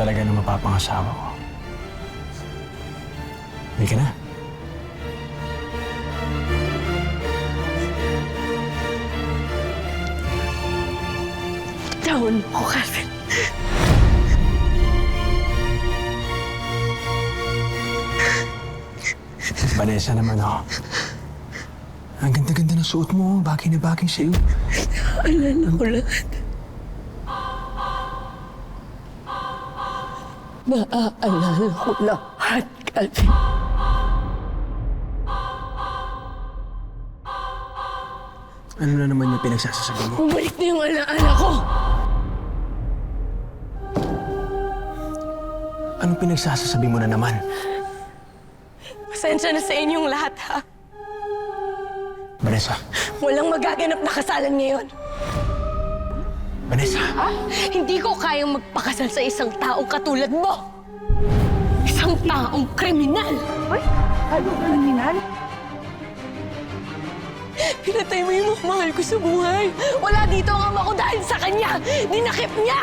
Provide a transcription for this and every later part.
talaga ng mapapangasawa ko. Halika na. Tawan mo ko, Calvin. Vanessa naman, oh. Ang ganda-ganda ng suot mo. Bagay na bagay sa'yo. Alala ko lahat. Naaalala ko lahat, Calvin. Ano na naman yung pinagsasasabi mo? Bumalik na yung alaala ko. Anong pinagsasasabi mo na naman? Pasensya na sa inyong lahat, ha? Vanessa. Walang magaganap na kasalan ngayon. Vanessa. Hindi ko kayang magpakasal sa isang taong katulad mo. Isang taong kriminal. Uy, anong kriminal? Pinatay mo yung mga mahal ko sa buhay. Wala dito ang ama ko dahil sa kanya. Dinakip niya.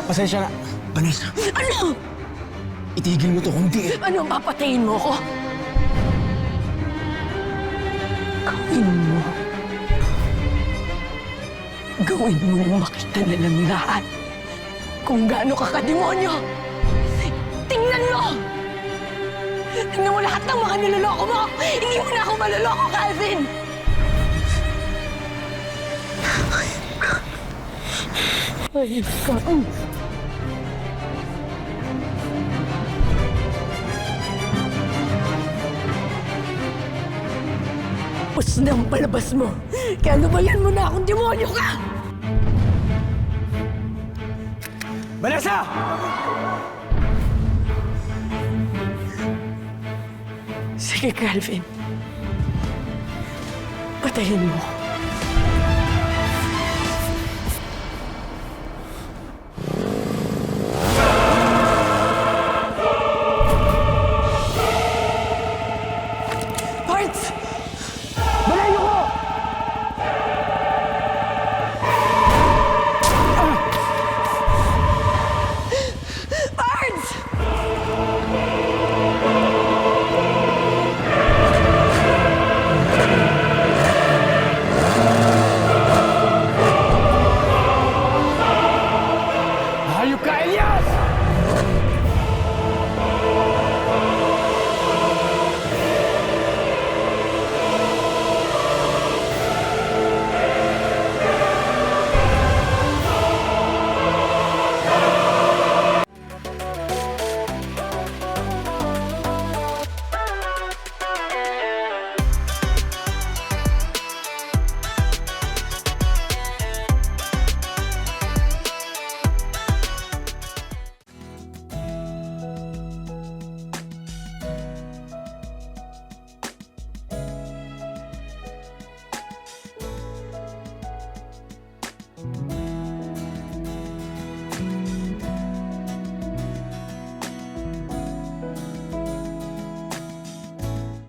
Pasensya na. Vanessa, Ano? itigil mo to kung di. Ano, papatayin mo ko? Gawin mo. Gawin mo nang makita na ng lahat kung gaano ka kademonyo. Tingnan mo! Tingnan mo lahat ng mga niloloko mo! Hindi mo na ako maloloko, Calvin! Ayos ka. Tapos na ang palabas mo. Kaya lubayan mo na akong demonyo ka! Vanessa! Sige, Calvin. Patayin mo.